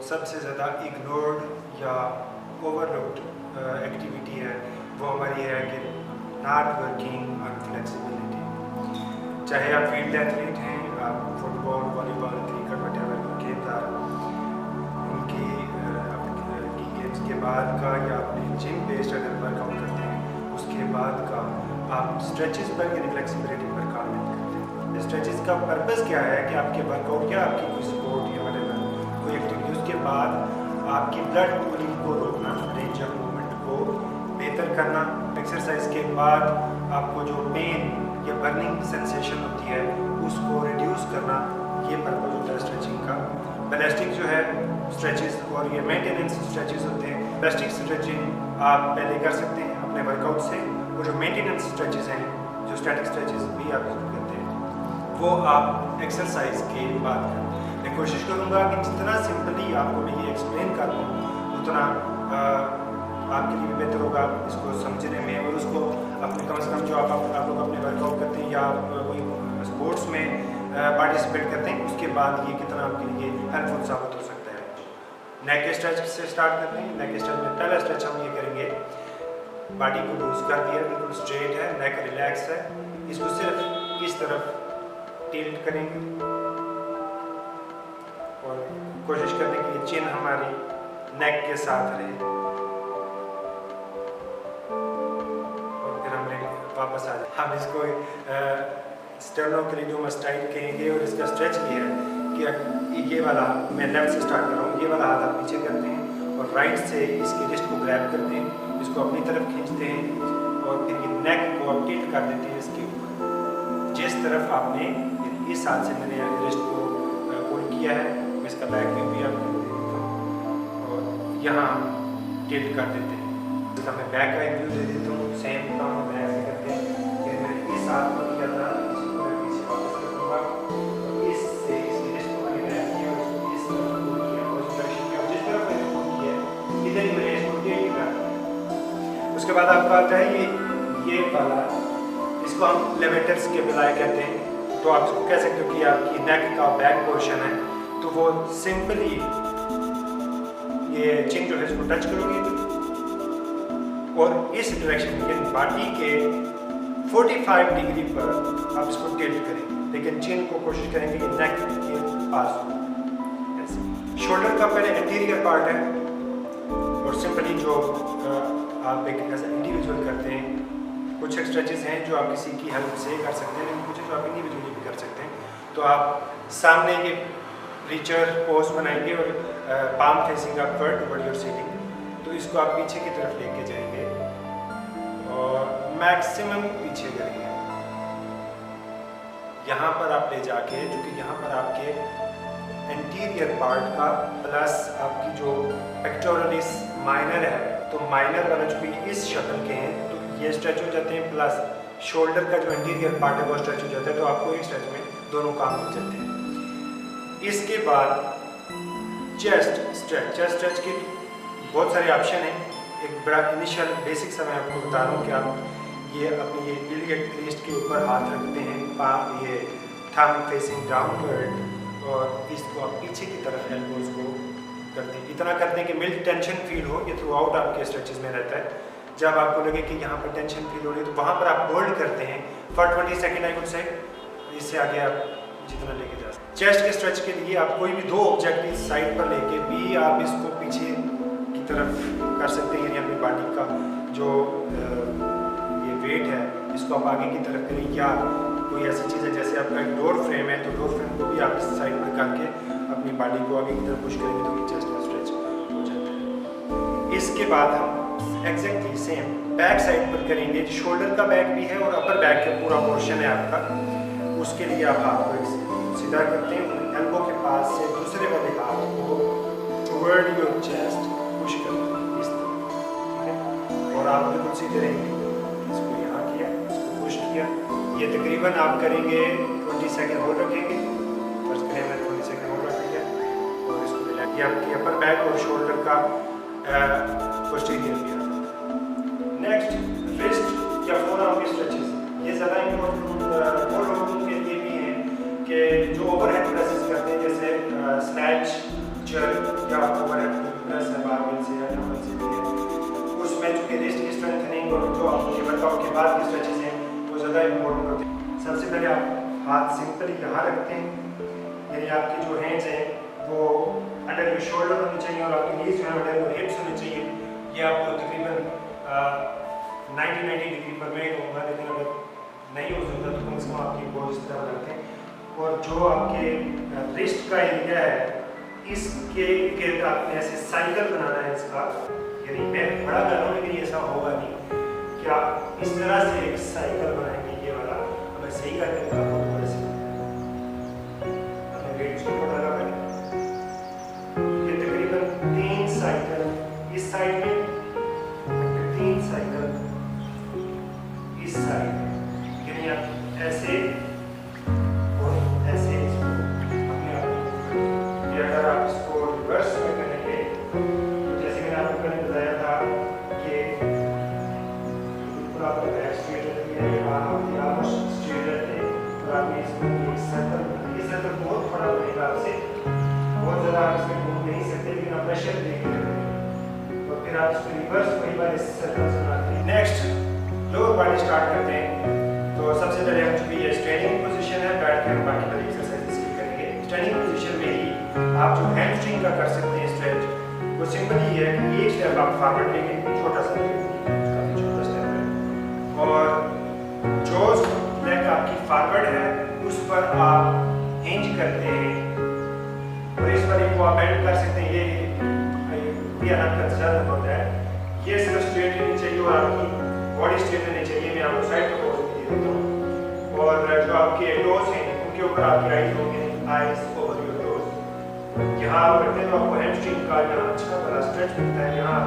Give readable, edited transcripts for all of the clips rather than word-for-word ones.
सबसे ज़्यादा इग्नोर्ड या ओवरलुक्ड एक्टिविटी है वो हमारी है कि नॉट वर्किंग ऑन फ्लेक्सिबिलिटी। चाहे आप फील्ड एथलीट हैं, आप फुटबॉल, वॉलीबॉल, क्रिकेट, वटेवर गेंदा उनकी गेम्स के बाद का या अपने जिम बेस्ड अगर वर्कआउट करते हैं उसके बाद का आप स्ट्रेचेस पर यानी फ्लेक्सिबिलिटी पर काम नहीं करते। स्ट्रेचेस का पर्पस क्या है कि आपके वर्कआउट या आपकी कोई स्पोर्ट या वटेवर कोई एक्टिविटी उसके बाद आपकी ब्लड पूलिंग को रोकना, रेंज ऑफ मूवमेंट को बेहतर करना, एक्सरसाइज के बाद आपको जो पेन या बर्निंग सेंसेशन होती है उसको रिड्यूस करना, ये पर्पज होता है स्ट्रेचिंग का। बैलेस्टिक जो है स्ट्रेचेस और ये मेंटेनेंस स्ट्रेचेस होते हैं। बैलेस्टिक स्ट्रेचिंग आप पहले कर सकते हैं अपने वर्कआउट से, और जो मेंटेनेंस स्ट्रेचेस हैं, जो स्टैटिक स्ट्रेचेस भी आप करते हैं, वो आप एक्सरसाइज के बाद करें। मैं कोशिश करूँगा कि जितना सिंपली आपको मैं ये एक्सप्लेन कर दूँ उतना आपके लिए भी बेहतर होगा इसको समझने में, और उसको अपने कम से कम जो आप लोग अपने वर्कआउट करते हैं या कोई स्पोर्ट्स में पार्टिसिपेट करते हैं उसके बाद ये कितना आपके लिए हेल्पफुल साबित हो सकता है। नेक के स्ट्रेच से स्टार्ट करते हैं। नेक के स्ट्रेच में पहला स्ट्रेच हम ये करेंगे, बॉडी को लूज कर दिया, बिल्कुल स्ट्रेट है, नेक रिलैक्स है, इसको सिर्फ इस तरफ टिल्ट करेंगे और कोशिश करने की ये चिन हमारी नेक के साथ रहे, और फिर हमने वापस आ जाए। हम इसको स्टर्नोक्लेइडोमास्टाइड कहेंगे, और इसका स्ट्रेच ये है कि ये वाला मैं लेफ्ट से स्टार्ट कर रहा हूँ, ये वाला हाथ आप पीछे करते हैं और राइट से इसकी रिस्ट को ग्रैब करते हैं, इसको अपनी तरफ खींचते हैं और फिर ये नेक को आप टिल्ट कर देते हैं इसके ऊपर। जिस तरफ आपने इस हाथ से मैंने रिस्ट को पुल किया है, इसका बैक व्यू भी आप और यहाँ टिल्ट कर देते हैं। इसका मैं बैक का व्यू दे देता हूँ, सेम काम मैं ऐसे करते हैं। फिर मैंने इस हाथ को किया था, इसको मैं पीछे वापस रखूँगा और इससे इसकी रिस्ट को मैंने ग्रैब किया और इसको इस तरफ पुल किया और इस डायरेक्शन में जिस तरफ मैंने पुल किया है इधर ही मैंने इसको टिल्ट किया। उसके बाद आपका आता है ये वाला, इसको हम लेवेटर्स के बिलाए कहते हैं। तो आप इसको कह सकते हो कि आपकी नेक का बैक पोर्शन है, तो वो सिंपली ये चिन जो है इसको टच करोगे और इस डायरेक्शन में बॉडी के 45 डिग्री पर आप इसको टिल्ट करेंगे, लेकिन चिन को कोशिश करेंगे कि नेक के पास हो। शोल्डर का पहले एंटीरियर पार्ट है और सिंपली जो आप एक ऐसा इंडिविजुअल करते हैं, कुछ स्ट्रेचेस हैं जो आप किसी की हेल्प से कर सकते हैं, लेकिन कुछ जो आप इंडिविजुअली भी कर सकते हैं। तो आप सामने के रीचर पोज बनाएंगे और palm facing upward toward your ceiling, तो इसको आप पीछे की तरफ लेके जाएंगे और मैक्सिमम पीछे करेंगे। यहाँ पर आप ले जाके, क्योंकि यहाँ पर आपके एंटीरियर पार्ट का प्लस आपकी जो पेक्टोरलिस माइनर है, तो माइनर वाला जो भी इस शक्ल के हैं तो ये स्ट्रेच हो जाते हैं, प्लस शोल्डर का जो एंटीरियर पार्ट है वो स्ट्रेच हो जाता है, तो आपको एक स्ट्रेच में दोनों काम मिल जाते हैं। इसके बाद चेस्ट स्ट्रेच। चेस्ट स्ट्रेच के बहुत सारे ऑप्शन हैं। एक बड़ा इनिशियल बेसिक सा मैं आपको बता रहा हूँ कि आप ये अपनी ये इलियट क्रीस्ट के ऊपर हाथ रखते हैं, ये थंब फेसिंग डाउनवर्ड, और इसको आप पीछे की तरफ एल्बोज को करते हैं। इतना करते हैं कि मिल्क टेंशन फील हो, ये थ्रू आउट आपके स्ट्रेचेस में रहता है। जब आपको लगे कि यहाँ पर टेंशन फील हो रही है तो वहाँ पर आप होल्ड करते हैं for 20 second I would say. इससे आगे आप जितना लेके जा सकते। चेस्ट के स्ट्रेच के लिए आप कोई भी दो ऑब्जेक्ट इस साइड पर लेके भी आप इसको पीछे की तरफ कर सकते हैं, यानी अपनी बॉडी का जो ये वेट है इसको आप आगे की तरफ करें, या कोई ऐसी चीज़ है जैसे आपका एक डोर फ्रेम है तो डोर फ्रेम को भी आप इस साइड पर करके अपनी बॉडी को आगे की तरफ पुश करेंगे तो ये चेस्ट का स्ट्रेच हो जाता है। इसके बाद हम एग्जैक्टली सेम बैक साइड पर करेंगे। शोल्डर का बैक भी है और अपर बैक का पूरा पोर्शन है आपका, उसके लिए आप हाथ को सीधा करते हैं, एल्बो के पास से दूसरे वाले हाथ को टुवर्ड योर चेस्ट पुश करते हैं इस तरह, और आप बिल्कुल सीधे रहेंगे। इसको यहाँ किया, इसको पुश किया, ये तकरीबन आप करेंगे 20 सेकेंड होल्ड रखेंगे, फर्स्ट करें मैं 20 सेकेंड होल्ड रखेंगे और इसको मिला के आपकी अपर बैक और शोल्डर का पोस्टीरियर भी आता है। नेक्स्ट रिस्ट या फोरआर्म के स्ट्रेचेस, ये ज़्यादा इम्पोर्टेंट वो लोगों के लिए भी हैं कि जो ओवरहेड प्रेसेस करते हैं, जैसे स्नैच फीचर या ओवरहेड प्लस है बारबेल से या डंबल से भी है, उसमें चूँकि रिस्ट की स्ट्रेंथनिंग और जो आपके वर्कआउट के बाद की स्ट्रेचेस हैं वो ज़्यादा इम्पोर्टेंट होते हैं। सबसे पहले आप हाथ सिंपली यहाँ रखते हैं, यानी आपकी जो हैंड्स हैं वो अंडर योर शोल्डर होनी चाहिए और आपकी नीज जो है अंडर योर हिप्स होनी चाहिए। ये आपको तकरीबन 90 डिग्री पर मैं कहूँगा, लेकिन अगर नहीं हो सकता तो कम से कम आपकी पोज इस तरह बनाते हैं। और जो आपके रिस्ट का एरिया है इसके गिर्द आपने ऐसे साइकिल बनाना है इसका, यानी मैं बड़ा कर रहा हूँ लेकिन ऐसा होगा नहीं कि आप इस तरह से एक साइकिल बनाएंगे ये वाला। अब मैं सही करके दिखाता हूँ थोड़े से, अपने वेट को पता लगा ये तकरीबन 3 साइकिल इस साइड में, 3 साइकिल इस साइड, यानी आप ऐसे और ऐसे इसको अपने आप ये अगर आप इसको रिवर्स में करेंगे तो जैसे मैंने आपको पहले बताया था कि बिल्कुल आपका बैक स्ट्रेट रहती है, आप ऑलमोस्ट स्ट्रेट रहते हैं और आपने इसमें एक सर्कल, ये सर्कल बहुत बड़ा बनेगा, आपसे बहुत ज़्यादा आप इसमें घूम नहीं सकते, लेकिन आप प्रेशर देके रखेंगे और फिर आप इसको रिवर्स कई बार इस सर्कल से बनाते हैं। नेक्स्ट लोअर बॉडी स्टार्ट करते हैं। तो सबसे पहले हम चूँकि ये स्टैंडिंग पोजीशन है, बैठ के हम बाकी वाली एक्सरसाइज की करेंगे। स्टैंडिंग पोजीशन में ही आप जो हैमस्ट्रिंग का कर सकते हैं स्ट्रेच, वो सिंपल ही है कि एक स्टेप आप फॉरवर्ड लेंगे, छोटा सा काफ़ी छोटा स्टेप है, और जो लेग आपकी फॉरवर्ड है उस पर आप हिंज करते हैं और इस पर को आप बेंड कर सकते हैं। ये अलग का ज़्यादा होता है, ये सिर्फ स्ट्रेट रहनी चाहिए और आपकी बॉडी स्ट्रेट रहनी चाहिए। मैं आपको साइड पर पोज दे देता हूँ, और जो आपके टोज हैं उनके ऊपर आपकी आईज होंगे, आईज ओवर योर टोज। यहाँ आप करते हैं तो आपको हैमस्ट्रिंग का यहाँ अच्छा बड़ा स्ट्रेच मिलता है, यहाँ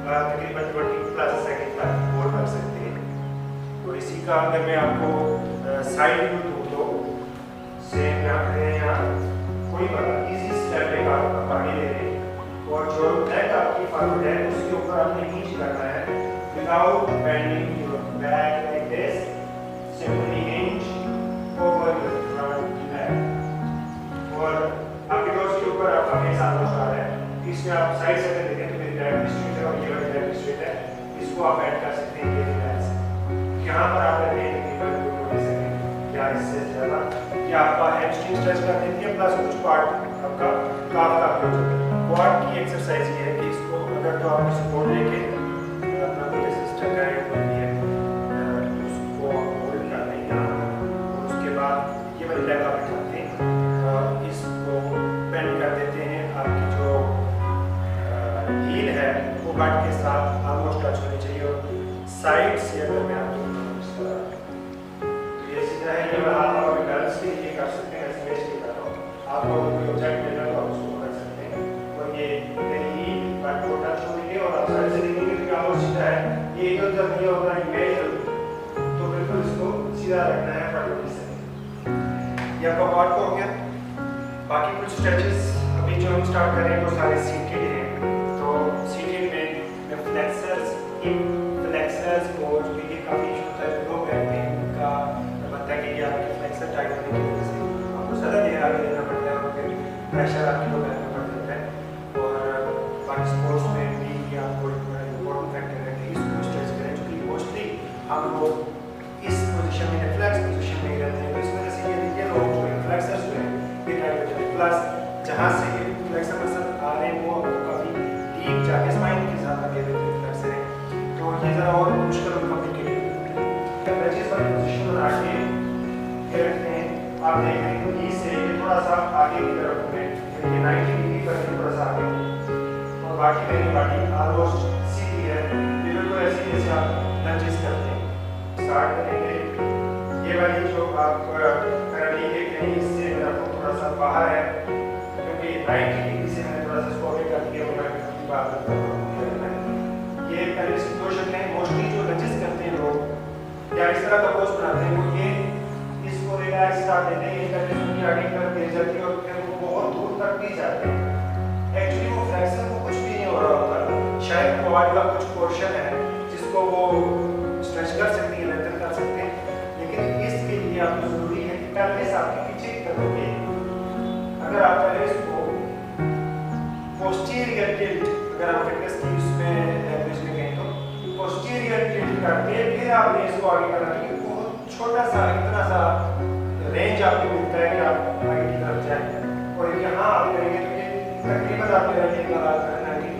तकरीबन 20+ सेकंड तक होल्ड कर सकते हैं। तो इसी का अगर मैं आपको साइड व्यू दूँ तो सेम यहाँ खड़े हैं, यहाँ कोई वाला इजी स्टेप एक आप आगे ले रहे हैं और जो लेग आपकी फॉरवर्ड है उसके ऊपर आपने हिंज करना है without bending your back like this. Simply hinge over your front leg और आपके टोज के ऊपर आपका फेस ऑलमोस्ट आ रहा है। इसमें आप साइड से अगर देखें तो मेरी बैक स्ट्रेट है और ये वाली बैक स्ट्रेट है, इसको आप ऐड कर सकते हैं ये रिलैक्स। यहाँ पर आप अगर ले सकें या इससे ज़्यादा या आपका हैमस्ट्रिंग स्ट्रेच कर देती है, प्लस कुछ पार्ट आपका काफ का भी हो जाता है। क्वाड की एक्सरसाइज ये है कि इसको अगर तो आप सपोर्ट लेके अपना कोई सिस्टम का उसको होल्ड कर लें यहाँ, और उसके बाद ये वाली लेग आप उठाते हैं, इसको बेंड कर देते हैं। आपकी जो हील है वो बट के साथ ऑलमोस्ट टच होनी चाहिए और साइड से अगर मैं आपको तो ये सीधा है, ये वाला आप बैलेंस के लिए कर सकते हैं, ऐसे वेस्ट नहीं कर रहा हूँ। आपको कोई ऑब्जेक्ट मिल रहा है तो आप उसको कर सकते हैं और ये मेरी हील बट को टच होगी और आप साइड से देखेंगे तो क्या हो सीधा है, ये इधर उधर नहीं होगा, मैं तो बिल्कुल इसको सीधा रखना है पटोरी से। ये आपका पार्ट हो गया। बाकी कुछ स्ट्रेचेस अभी जो हम स्टार्ट करेंगे वो सारे सीटेड हैं। तो सीटेड में फ्लेक्सर्स, हिप फ्लेक्सर्स को जो कि काफ़ी इशू होता है, लोग रहते हैं उनका मतलब है कि आपके फ्लेक्सर टाइट होने की वजह से आपको ज़्यादा देर आगे लेना पड़ता है और फिर प्रेशर आपके लोग रहना पड़ जाता है। और बाकी स्पोर्ट्स में भी ये आपको इम्पोर्टेंट फैक्टर है कि इसको स्ट्रेच करें, क्योंकि मोस्टली हम लोग इस पोजीशन में रिफ्लेक्स पोजीशन में ही रहते हैं, तो इस वजह से ये लोग जो रिफ्लेक्सर्स जो है ये टाइट हो जाते हैं। प्लस जहाँ से ये रिफ्लेक्सर मसल आ रहे हैं वो काफ़ी डीप जाके स्पाइन के साथ लगे हुए रिफ्लेक्सर हैं, तो ये ज़रा और मुश्किल और कॉम्प्लिकेटेड क्रंचेस वाली पोजीशन बना के फिर आप देख रहे हैं तो नी से ये थोड़ा सा आगे की तरफ होंगे, ये 90 डिग्री पर थोड़ा सा आगे और बाकी मेरी बॉडी ऑलमोस्ट सीधी है, बिल्कुल ऐसे जैसे आप लंजेस करते हैं। स्टार्ट करेंगे ये वाली जो आप करंटली देख रहे हैं इससे मेरा थोड़ा सा बाहर है, क्योंकि 90 डिग्री से मैंने थोड़ा सा इसको आगे कर दिया और मैं बात करता हूँ। ये पहले से दो शक्लें मोस्टली जो लंजेस करते हैं लोग या इस तरह का पोज बनाते हैं, वो ये इसको रिलैक्स कर देते हैं, ये करके उनकी आगे कर दे जाती है और फिर वो बहुत दूर तक भी जाते हैं। एक्चुअली वो फ्लेक्सर को कुछ भी नहीं हो रहा होता, शायद क्वाड का कुछ पोर्शन है जिसको वो स्ट्रेच कर सकती है, लेंथन कर सकते हैं, लेकिन इसके लिए आपको जरूरी है कि पहले से आपके पीछे करोगे। अगर आप पहले इसको पोस्टीरियर टिल्ट, अगर हम फिटनेस की उसमें लैंग्वेज में कहें तो पोस्टीरियर टिल्ट करके फिर आपने इसको आगे करना है। बहुत छोटा सा इतना सा रेंज आपको मिलता है कि आप आगे की तरफ जाएं। और यहाँ आप करेंगे तो ये तकरीबन आपके रनिंग का करना है।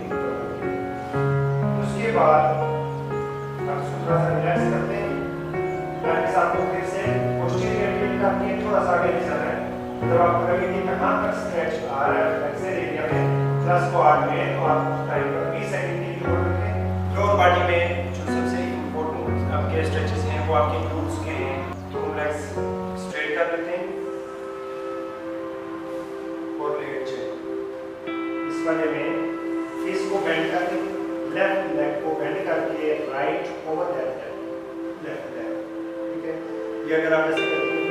उसके बाद आप थोड़ा सा रिलैक्स करते हैं, ताकि आपको फिर से पोस्टीरियर टिल्ट करके थोड़ा सा आगे ले जाना है। जब आप करेंगे कि कहाँ तक स्ट्रेच आ रहा है फ्लेक्सर एरिया में प्लस स्क्वाट में, तो आप टाइम पर 20 सेकंड के लिए होल्ड रखें। लोअर बॉडी में जो सबसे इम्पोर्टेंट आपके स्ट्रेचेस हैं वो आपके ग्लूट्स के हैं, तो हम लेग्स स्ट्रेट कर लेते हैं और लेट जाए। इस वाले में फेस को बेंड करके लेफ्ट लेग को बेंड करके राइट ओवर लेफ्ट लेग, ठीक है। ये अगर आप ऐसे करते हैं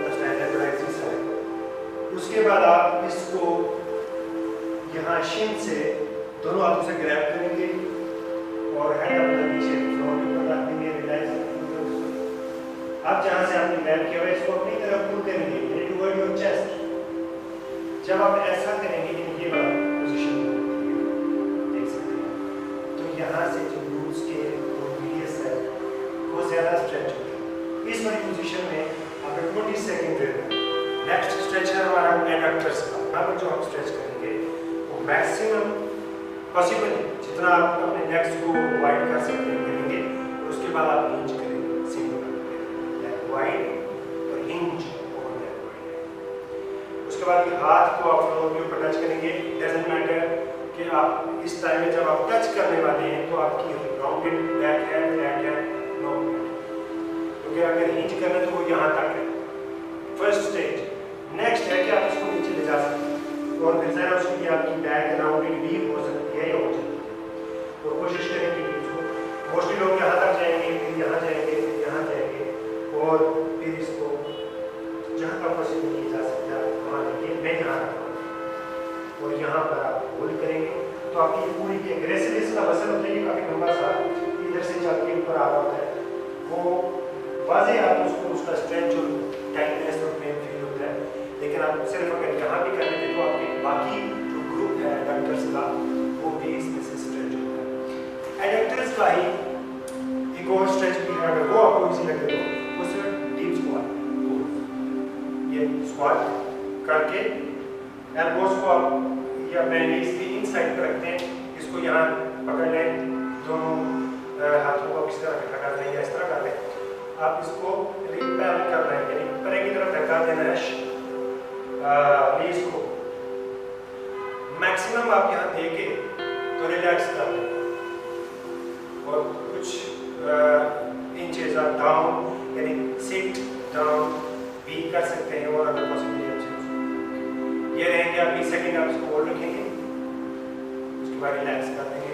तो स्टाइल एक्सरसाइज है। उसके बाद आप इसको यहाँ शिन से दोनों हाथों से ग्रैब करेंगे और हेड अपना नीचे फ्लोर के ऊपर रख देंगे, रिलैक्स करेंगे। आप जहाँ से आपने ग्रैब किया है इसको अपनी तरफ पुल करेंगे, यानी टुवर्ड योर चेस्ट। जब आप ऐसा करेंगे ये वाला पोजीशन देख सकते हैं, तो यहाँ से जो ग्लूट्स के मीडियस है वो ज़्यादा स्ट्रेच होते हैं। इस वाली पोजीशन में आपको 20 सेकेंड रहना। नेक्स्ट स्ट्रेच है हमारा एडक्टर्स का। यहाँ पर जो हम स्ट्रेच करेंगे वो मैक्सिमम पॉसिबल जितना आप अपने लेग्स को वाइड कर सकते हैं करेंगे। उसके बाद आप हिंज करेंगे, सिंपल लेग वाइड और हिंज ओवर लेग वाइड। उसके बाद ये हाथ को आप फ्लोर के ऊपर टच करेंगे। डजंट मैटर कि आप इस टाइम में जब आप टच करने वाले हैं तो आपकी राउंडेड बैक है, फ्लैट है, नो मैटर, क्योंकि अगर हिंज करना तो वो यहाँ तक है फर्स्ट स्टेज। नेक्स्ट है कि आप इसको नीचे ले जा सकते हैं और फिर ज़रा उसके लिए आपकी बैक राउंडेड भी हो सकती है या हो सकती है। तो कोशिश करेंगे कि इसको मोस्टली लोग यहाँ तक जाएंगे, फिर यहाँ जाएंगे, फिर यहाँ जाएंगे और फिर इसको जहाँ तक पॉसिबल नहीं जा सकता वहाँ लेके मैं यहाँ रखा हूँ और यहाँ पर आप होल्ड करेंगे। तो आपकी पूरी की एग्रेसिवनेस का मसल होता है कि काफ़ी लंबा सा इधर से चल के ऊपर आ रहा होता है, वो वाजे आप उसको उसका स्ट्रेच और टाइटनेस और पेन फील होता है। लेकिन आप सिर्फ अगर यहाँ भी कर लेते तो आपके बाकी जो ग्रुप है एडक्टर्स का वो भी इसमें से स्ट्रेच होता है। एडक्टर्स का ही एक और स्ट्रेच भी है, अगर वो आपको इजी लगे तो उसमें डीप स्क्वाट। ये स्क्वाट करके एल्बोस को आप या अपने इसकी इन साइड पर रखते हैं, इसको यहाँ पकड़ लें, दोनों हाथों को किसी तरह इकट्ठा कर लें या इस तरह कर लें। आप इसको रिपेल कर रहे हैं, यानी ऊपर की तरफ धक्का देना है नीज को। मैक्सिमम आप यहाँ देके तो रिलैक्स कर लें और कुछ इंचेस आप डाउन यानी सिट डाउन भी कर सकते हैं। और अगर पॉसिबल ये रहेंगे आप 20 सेकेंड आप इसको होल्ड रखेंगे, उसके बाद रिलैक्स कर देंगे।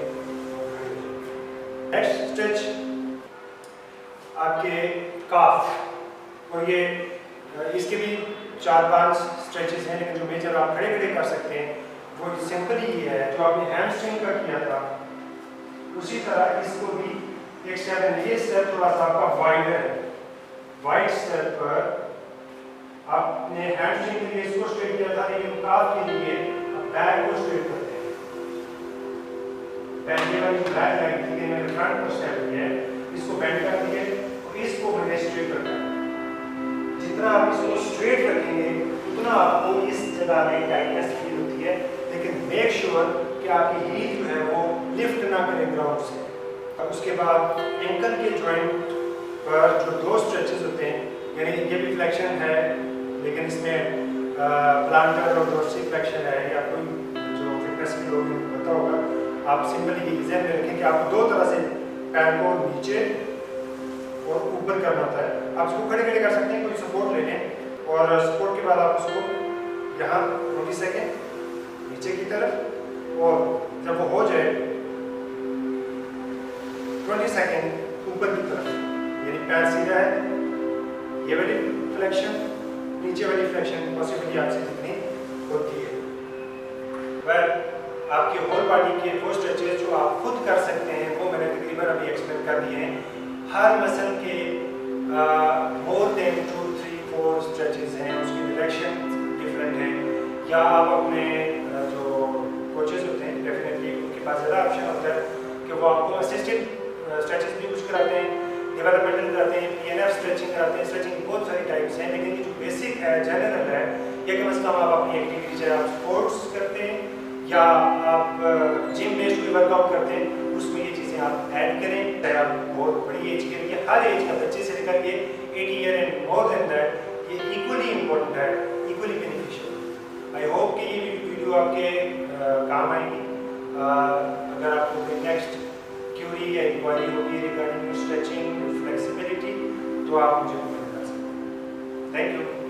नेक्स्ट स्ट्रेच आपके काफ, और ये इसके भी 4-5 स्ट्रेचेस हैं, लेकिन जो मेजर आप खड़े खड़े कर सकते हैं वो सिंपल ही है जो आपने हैमस्ट्रिंग का किया था उसी तरह इसको भी एक स्टेप है। ये स्टेप थोड़ा सा आपका वाइडर है। वाइड स्टेप पर आपने हैमस्ट्रिंग के लिए इसको स्ट्रेट किया था, लेकिन काफ के लिए बैक को स्ट्रेट करते हैं। पहले वाली बैक लाइन थी मैंने फ्रंट को स्टेप किया है, इसको बेंड कर दिए और इसको मैंने स्ट्रेट रखा है। जितना आप इसको स्ट्रेट रखेंगे उतना आपको इस जगह में टाइटनेस फील होती है, लेकिन मेक श्योर कि आपकी हील जो है वो लिफ्ट ना करे ग्राउंड से। अब उसके बाद एंकल के जॉइंट पर जो 2 स्ट्रेचेस होते हैं, यानी ये भी फ्लेक्शन है लेकिन इसमें प्लांटर और डोर्सिफ्लेक्शन है, या कोई जो फिटनेस के लोग पता होगा, आप सिंपली ये ध्यान में रखें कि आपको 2 तरह से पैर को नीचे और ऊपर करना होता है। आप इसको खड़े खड़े कर सकते हैं, कोई सपोर्ट ले लें और सपोर्ट के बाद आप उसको यहाँ 20 सेकेंड नीचे की तरफ, और जब वो हो जाए 20 सेकेंड ऊपर की तरफ, यानी पैर सीधा है, ये वाली फ्लेक्शन, नीचे वाली फ्लेक्शन पॉसिबिलिटी आपसे जितनी होती है। वह आपकी होल बॉडी के वो स्ट्रेचेस जो आप खुद कर सकते हैं वो मैंने तकरीबन अभी एक्सप्लेन कर दिए हैं। हर मसल के मोर देन 2, 3, 4 स्ट्रेचेस हैं, उसकी डायरेक्शन डिफरेंट है, या आप अपने जो कोचेस होते हैं स्ट्रेचेस भी कुछ कराते हैं, डेवलपमेंटल कराते हैं, PNF स्ट्रेचिंग कराते हैं। स्ट्रेचिंग की बहुत सारी टाइप्स हैं, लेकिन ये जो बेसिक है, जनरल है, ये कम से कम आप अपनी एक्टिविटी, चाहे आप स्पोर्ट्स करते हैं या आप जिम बेस्ड कोई वर्कआउट करते हैं, उसमें ये चीज़ें आप ऐड करें। चाहे आप बहुत बड़ी एज के लिए, हर एज का, बच्चे से लेकर के 80 year and more than that, ये इक्वली इम्पोर्टेंट है, इक्वली बेनिफिशियल। आई होप कि ये वीडियो आपके काम आएंगी। अगर आपको कोई नेक्स्ट क्यूरी या इंक्वायरी होगी रिगार्डिंग स्ट्रेचिंग, फ्लेक्सिबिलिटी, तो आप मुझे कमेंट कर सकते हैं। Thank you.